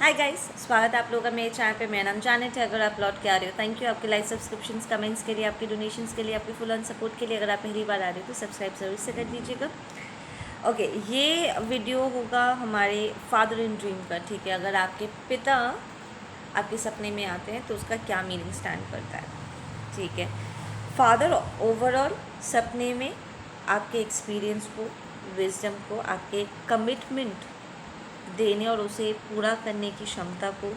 Hi guys, स्वागत है आप लोगों का मेरे चैनल पे। मेरा नाम जानेट है। अगर आप लौट के आ रहे हो, थैंक यू आपके लाइक, सब्सक्रिप्शंस, कमेंट्स के लिए, आपके डोनेशंस के लिए, आपके फुल ऑन सपोर्ट के लिए। अगर आप पहली बार आ रहे हो तो सब्सक्राइब जरूर से कर दीजिएगा। ओके, ये वीडियो होगा हमारे फादर इन ड्रीम का। ठीक है, अगर आपके पिता आपके सपने में आते हैं तो उसका क्या मीनिंग स्टैंड करता है। ठीक है, फादर ओवरऑल सपने में आपके एक्सपीरियंस को, विजडम को, आपके कमिटमेंट देने और उसे पूरा करने की क्षमता को,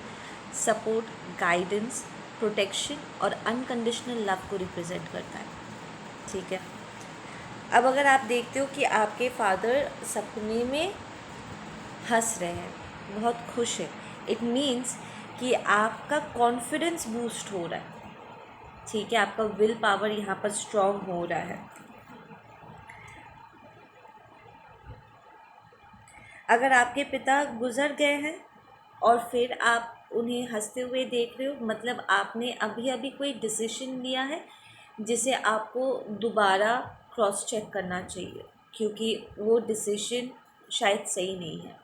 सपोर्ट, गाइडेंस, प्रोटेक्शन और अनकंडीशनल लव को रिप्रेजेंट करता है। ठीक है, अब अगर आप देखते हो कि आपके फादर सपने में हंस रहे हैं, बहुत खुश है, इट मीन्स कि आपका कॉन्फिडेंस बूस्ट हो रहा है। ठीक है, आपका विल पावर यहाँ पर स्ट्रॉन्ग हो रहा है। अगर आपके पिता गुजर गए हैं और फिर आप उन्हें हंसते हुए देख रहे हो, मतलब आपने अभी अभी कोई डिसीजन लिया है जिसे आपको दोबारा क्रॉस चेक करना चाहिए, क्योंकि वो डिसीजन शायद सही नहीं है।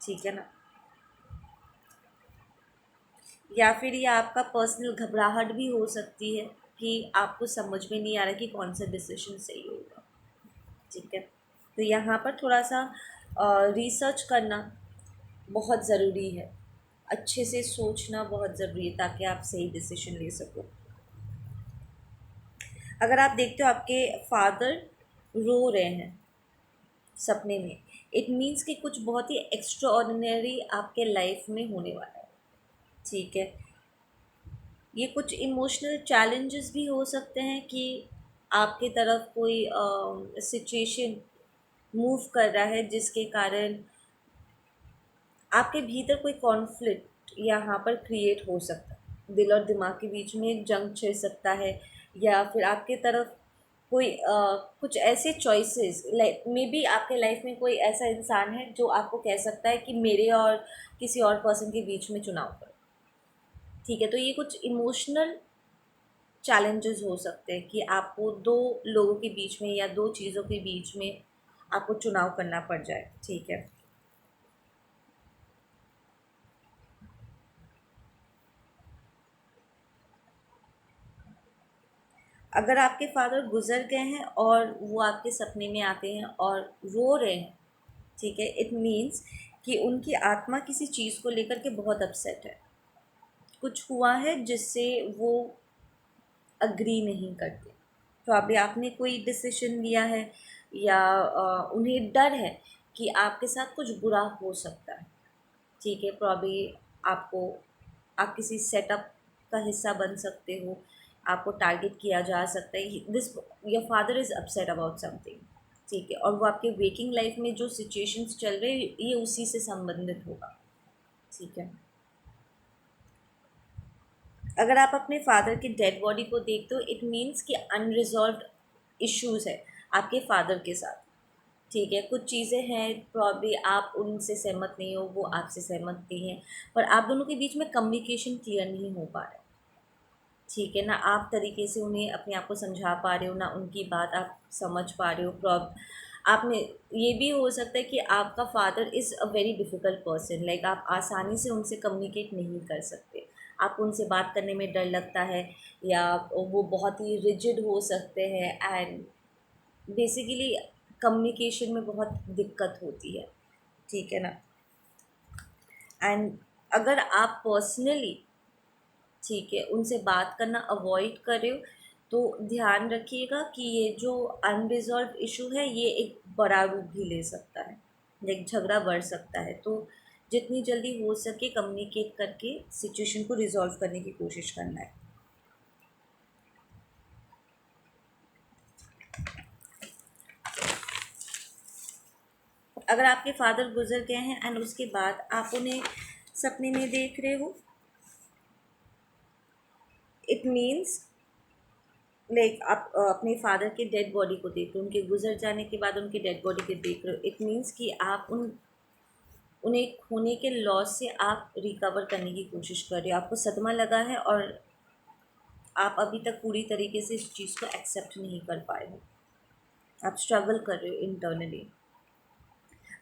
ठीक है ना, या फिर ये आपका पर्सनल घबराहट भी हो सकती है कि आपको समझ में नहीं आ रहा कि कौन सा डिसीजन सही होगा। ठीक है, तो यहाँ पर थोड़ा सा रिसर्च करना बहुत ज़रूरी है, अच्छे से सोचना बहुत ज़रूरी है ताकि आप सही डिसीजन ले सको। अगर आप देखते हो आपके फादर रो रहे हैं सपने में, इट मीन्स कि कुछ बहुत ही एक्स्ट्रा ऑर्डिनरी आपके लाइफ में होने वाला है। ठीक है, ये कुछ इमोशनल चैलेंजेस भी हो सकते हैं कि आपके तरफ कोई सिचुएशन मूव कर रहा है जिसके कारण आपके भीतर कोई कॉन्फ्लिक्ट यहाँ पर क्रिएट हो सकता है। दिल और दिमाग के बीच में एक जंग छिड़ सकता है, या फिर आपके तरफ कोई कुछ ऐसे चॉइसेस, लाइक मे बी आपके लाइफ में कोई ऐसा इंसान है जो आपको कह सकता है कि मेरे और किसी और पर्सन के बीच में चुनाव करो। ठीक है, तो ये कुछ इमोशनल चैलेंजेस हो सकते हैं कि आपको दो लोगों के बीच में या दो चीज़ों के बीच में आपको चुनाव करना पड़ जाए। ठीक है, अगर आपके फादर गुजर गए हैं और वो आपके सपने में आते हैं और रो रहे हैं, ठीक है, इट मीन्स कि उनकी आत्मा किसी चीज़ को लेकर के बहुत अपसेट है। कुछ हुआ है जिससे वो अग्री नहीं करते। तो अभी आपने कोई डिसीजन लिया है, या उन्हें डर है कि आपके साथ कुछ बुरा हो सकता है। ठीक है, प्रॉब्ली आपको, आप किसी सेटअप का हिस्सा बन सकते हो, आपको टारगेट किया जा सकता है। This, your father is upset about something. ठीक है, और वो आपके वेकिंग लाइफ में जो सिचुएशंस चल रहे हैं ये उसी से संबंधित होगा। ठीक है, अगर आप अपने फादर की डेड बॉडी को देखते हो, इट मीन्स कि अनरिजॉल्व्ड इश्यूज है आपके फादर के साथ। ठीक है, कुछ चीज़ें हैं, प्रॉब्ली आप उनसे सहमत नहीं हो, वो आपसे सहमत नहीं है, पर आप दोनों के बीच में कम्युनिकेशन क्लियर नहीं हो पा रहा है। ठीक है ना, आप तरीके से उन्हें अपने आप को समझा पा रहे हो ना, उनकी बात आप समझ पा रहे हो। आपने, ये भी हो सकता है कि आपका father is a very difficult person, like आप आसानी से उनसे कम्युनिकेट नहीं कर सकते। आपको उनसे बात करने में डर लगता है, या वो बहुत ही रिजिड हो सकते हैं, एंड बेसिकली कम्युनिकेशन में बहुत दिक्कत होती है। ठीक है ना, एंड अगर आप पर्सनली, ठीक है, उनसे बात करना अवॉइड कर रहे हो, तो ध्यान रखिएगा कि ये जो अनरिजॉल्व इशू है ये एक बड़ा रूप भी ले सकता है, लाइक झगड़ा बढ़ सकता है। तो जितनी जल्दी हो सके कम्युनिकेट करके सिचुएशन को रिजॉल्व करने की कोशिश करना है। अगर आपके फादर गुजर गए हैं एंड उसके बाद आप उन्हें सपने में देख रहे हो, इट मीन्स लाइक आप अपने फादर के डेड बॉडी को देख रहे हो, उनके गुजर जाने के बाद उनके डेड बॉडी को देख रहे हो, इट मीन्स कि आप उन्हें खोने के लॉस से आप रिकवर करने की कोशिश कर रहे हो। आपको सदमा लगा है और आप अभी तक पूरी तरीके से इस चीज़ को एक्सेप्ट नहीं कर पाए हो, आप स्ट्रगल कर रहे हो इंटरनली।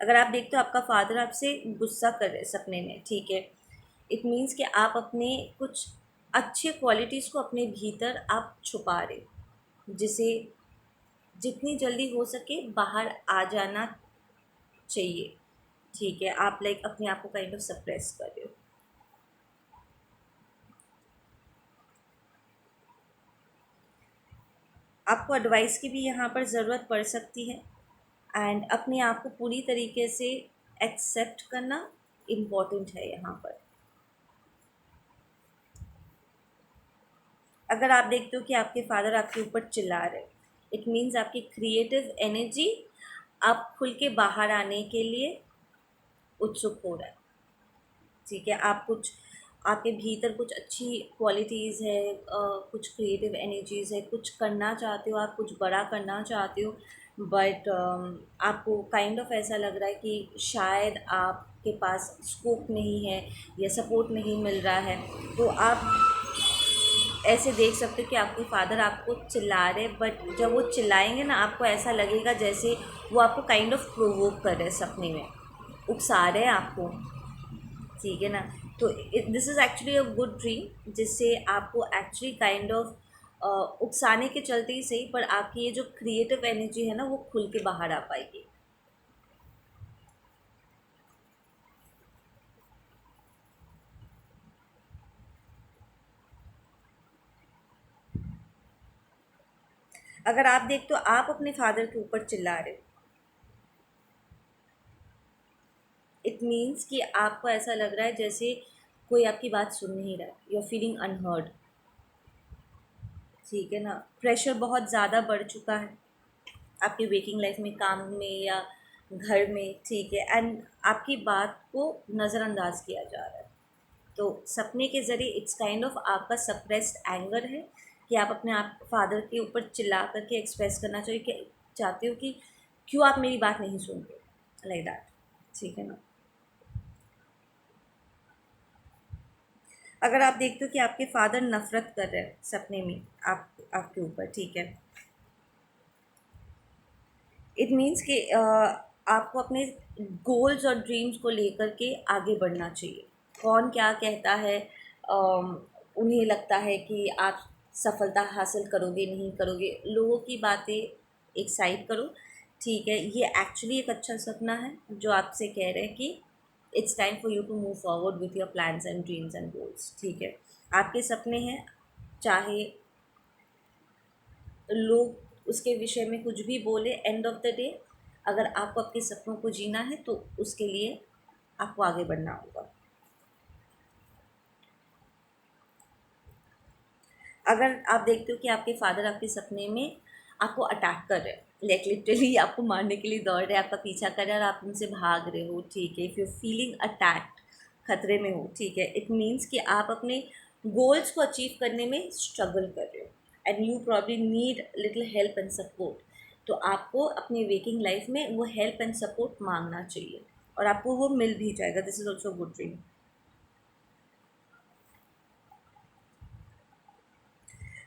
अगर आप देखते हो आपका फादर आपसे गुस्सा कर रहे हैं सपने में, ठीक है, इट मीन्स कि आप अपने कुछ अच्छे क्वालिटीज़ को अपने भीतर आप छुपा रहे हो, जिसे जितनी जल्दी हो सके बाहर आ जाना चाहिए, ठीक है। आप लाइक अपने आप को काइंड ऑफ सप्रेस कर रहे हो। आपको एडवाइस की भी यहाँ पर ज़रूरत पड़ सकती है, एंड अपने आप को पूरी तरीके से एक्सेप्ट करना इम्पॉर्टेंट है यहाँ पर। अगर आप देखते हो कि आपके फादर आपके ऊपर चिल्ला रहे, इट मीन्स आपकी क्रिएटिव एनर्जी आप खुल के बाहर आने के लिए उत्सुक हो रहा है, ठीक है। आप कुछ आपके भीतर कुछ अच्छी क्वालिटीज़ है, कुछ क्रिएटिव एनर्जीज़ है, कुछ करना चाहते हो, आप कुछ बड़ा करना चाहते हो, बट आपको काइंड ऑफ ऐसा लग रहा है कि शायद आपके पास स्कोप नहीं है या सपोर्ट नहीं मिल रहा है। तो आप ऐसे देख सकते हो कि आपके फादर आपको चिल्ला रहे, बट जब वो चिल्लाएंगे ना आपको ऐसा लगेगा जैसे वो आपको काइंड ऑफ प्रोवोक कर रहे हैं, सपने में उकसा रहे हैं आपको, ठीक है ना। तो this is actually a good dream, जिससे आपको एक्चुअली काइंड ऑफ उकसाने के चलते ही सही, पर आपकी ये जो क्रिएटिव एनर्जी है ना वो खुल के बाहर आ पाएगी। अगर आप देखते हो आप अपने फादर के ऊपर चिल्ला रहे हो, इट मीन्स कि आपको ऐसा लग रहा है जैसे कोई आपकी बात सुन नहीं रहा है, यू आर फीलिंग अनहर्ड, ठीक है ना। प्रेशर बहुत ज़्यादा बढ़ चुका है आपकी वेकिंग लाइफ में, काम में या घर में, ठीक है, एंड आपकी बात को नज़रअंदाज किया जा रहा है। तो सपने के ज़रिए इट्स काइंड ऑफ आपका सप्रेस्ड एंगर है कि आप अपने आप फादर के ऊपर चिल्ला करके एक्सप्रेस करना चाहिए कि चाहते हो कि क्यों आप मेरी बात नहीं सुनते, लाइक दैट, ठीक है ना। अगर आप देखते हो कि आपके फादर नफ़रत कर रहे हैं सपने में आपके ऊपर, ठीक है, इट मीन्स कि आपको अपने गोल्स और ड्रीम्स को लेकर के आगे बढ़ना चाहिए। कौन क्या कहता है, उन्हें लगता है कि आप सफलता हासिल करोगे नहीं करोगे, लोगों की बातें एक साइड करो, ठीक है। ये एक्चुअली एक अच्छा सपना है जो आपसे कह रहे हैं कि it's time for you to move forward with your plans and dreams and goals, ठीक है। आपके सपने हैं, चाहे लोग उसके विषय में कुछ भी बोले, एंड ऑफ द डे अगर आपको अपने सपनों को जीना है तो उसके लिए आपको आगे बढ़ना होगा। अगर आप देखते हो कि आपके फादर आपके सपने में आपको अटैक कर रहे हैं, लाइक लिटरली आपको मारने के लिए दौड़ रहे हैं, आपका पीछा कर रहे हैं और आप उनसे भाग रहे हो, ठीक है, इफ़ यू फीलिंग अटैक्ड, खतरे में हो, ठीक है, इट मीन्स कि आप अपने गोल्स को अचीव करने में स्ट्रगल कर रहे हो and you probably need little help and support. तो आपको अपनी वेकिंग लाइफ में वो हेल्प एंड सपोर्ट मांगना चाहिए और आपको वो मिल भी जाएगा। This is also good dream.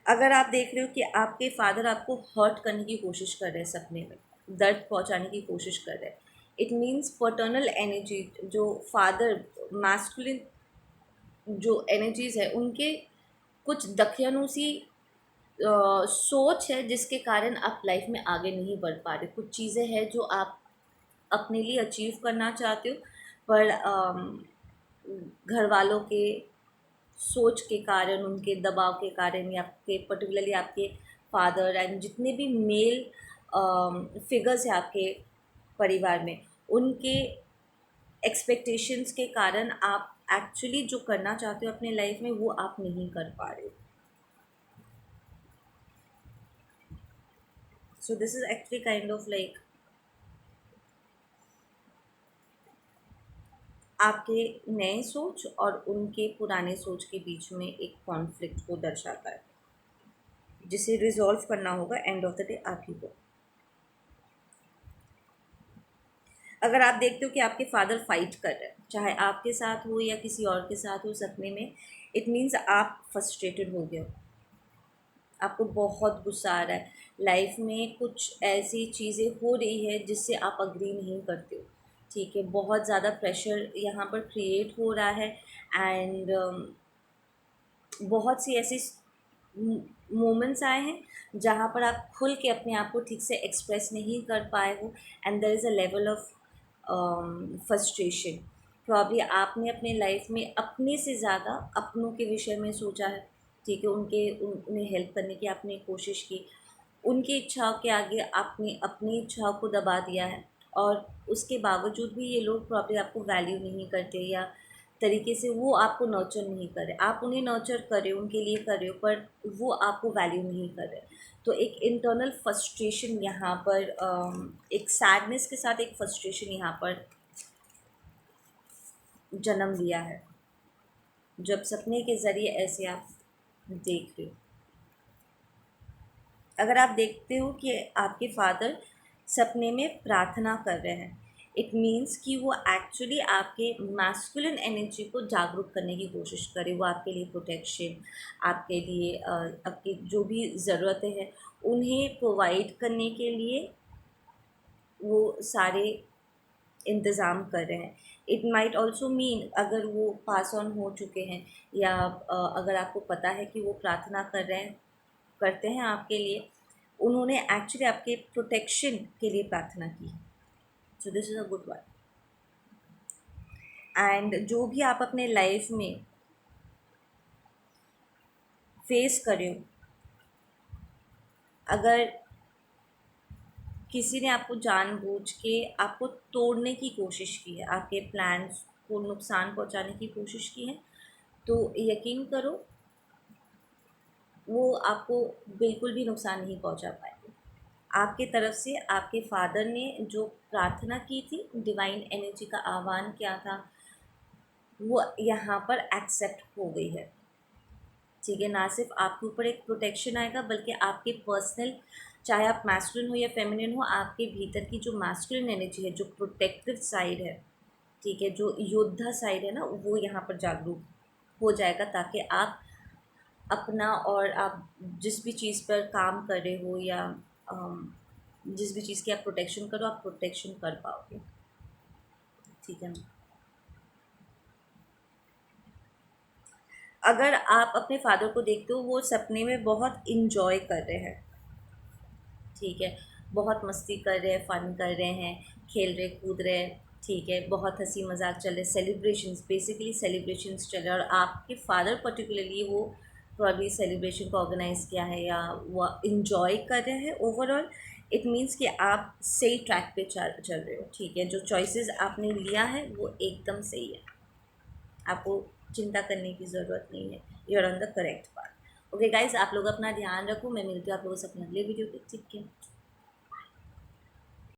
अगर आप देख रहे हो कि आपके फादर आपको हर्ट करने की कोशिश कर रहे हैं सपने में, दर्द पहुंचाने की कोशिश कर रहे हैं, इट मीन्स पर्टर्नल एनर्जी, जो फादर मैस्कुलिन जो एनर्जीज है उनके कुछ दकियानूसी सोच है जिसके कारण आप लाइफ में आगे नहीं बढ़ पा रहे। कुछ चीज़ें हैं जो आप अपने लिए अचीव करना चाहते हो, पर घर वालों के सोच के कारण, उनके दबाव के कारण, या आपके पर्टिकुलरली आपके फादर एंड जितने भी मेल फिगर्स हैं आपके परिवार में, उनके एक्सपेक्टेशंस के कारण आप एक्चुअली जो करना चाहते हो अपने लाइफ में वो आप नहीं कर पा रहे हो। So this is actually kind of like आपके नए सोच और उनके पुराने सोच के बीच में एक कॉन्फ्लिक्ट को दर्शाता है, जिसे रिजॉल्व करना होगा एंड ऑफ द डे आप ही को। अगर आप देखते हो कि आपके फादर फाइट कर रहे हैं, चाहे आपके साथ हो या किसी और के साथ हो सपने में, इट मीन्स आप फ्रस्ट्रेटेड हो गए हो, आपको बहुत गुस्सा आ रहा है, लाइफ में कुछ ऐसी चीज़ें हो रही है जिससे आप अग्री नहीं करते हो, ठीक है, बहुत ज़्यादा प्रेशर यहाँ पर क्रिएट हो रहा है। एंड बहुत सी ऐसी मोमेंट्स आए हैं जहाँ पर आप खुल के अपने आप को ठीक से एक्सप्रेस नहीं कर पाए हो, and there is a level of frustration. Probably आपने अपने लाइफ में अपने से ज़्यादा अपनों के विषय में सोचा है, ठीक है, उन्हें हेल्प करने की आपने कोशिश की, उनकी इच्छाओं के आगे आपने अपनी इच्छाओं को दबा दिया है, और उसके बावजूद भी ये लोग प्रॉब्ली आपको वैल्यू नहीं करते, या तरीके से वो आपको नर्चर नहीं कर रहे। आप उन्हें नर्चर कर रहे हो, उनके लिए कर रहे हो, पर वो आपको वैल्यू नहीं कर रहे। तो एक इंटरनल फ्रस्ट्रेशन यहाँ पर, एक सैडनेस के साथ एक फ्रस्ट्रेशन यहाँ पर जन्म लिया है, जब सपने के ज़रिए ऐसे आप देख रहे हो। अगर आप देखते हो कि आपके फादर सपने में प्रार्थना कर रहे हैं, इट मीन्स कि वो एक्चुअली आपके मैस्कुलिन एनर्जी को जागरूक करने की कोशिश करे। वो आपके लिए प्रोटेक्शन, आपके लिए आपकी जो भी ज़रूरतें हैं उन्हें प्रोवाइड करने के लिए वो सारे इंतज़ाम कर रहे हैं। इट माइट ऑल्सो मीन, अगर वो पास ऑन हो चुके हैं, या अगर आपको पता है कि वो प्रार्थना कर रहे हैं, करते हैं आपके लिए, उन्होंने एक्चुअली आपके प्रोटेक्शन के लिए प्रार्थना की। So this is a good one. And जो भी आप अपने लाइफ में फेस करें, अगर किसी ने आपको जानबूझ के आपको तोड़ने की कोशिश की है, आपके प्लान्स को नुकसान पहुंचाने की कोशिश की है, तो यकीन करो वो आपको बिल्कुल भी नुकसान नहीं पहुंचा पाएंगे। आपके तरफ से आपके फादर ने जो प्रार्थना की थी, डिवाइन एनर्जी का आह्वान किया था, वो यहाँ पर एक्सेप्ट हो गई है। ठीक है, ना सिर्फ आपके ऊपर एक प्रोटेक्शन आएगा, बल्कि आपके पर्सनल, चाहे आप मैस्कुलिन हो या फेमिनिन हो, आपके भीतर की जो मैस्कुलिन एनर्जी है, जो प्रोटेक्टिव साइड है, ठीक है, जो योद्धा साइड है ना, वो यहाँ पर जागरूक हो जाएगा, ताकि आप अपना, और आप जिस भी चीज़ पर काम कर रहे हो, या जिस भी चीज़ की आप प्रोटेक्शन करो, आप प्रोटेक्शन कर पाओगे। ठीक है। अगर आप अपने फादर को देखते हो, वो सपने में बहुत इंजॉय कर रहे हैं, ठीक है, बहुत मस्ती कर रहे हैं, फ़न कर रहे हैं, खेल रहे कूद रहे हैं, ठीक है, बहुत हंसी मजाक चल रहे, सेलिब्रेशंस, बेसिकली सेलिब्रेशंस चल रहे हैं, और आपके फादर पर्टिकुलरली वो प्रॉब्ली सेलिब्रेशन को ऑर्गेनाइज किया है, या वो इंजॉय कर रहे हैं ओवरऑल। इट मीन्स कि आप सही ट्रैक पे चल रहे हो, ठीक है, जो चॉइसेस आपने लिया है वो एकदम सही है, आपको चिंता करने की ज़रूरत नहीं है, you are on the correct path. Okay guys, आप लोग अपना ध्यान रखो, मैं मिलती हूँ आप लोगों से अपने अगले वीडियो पे। ठीक है।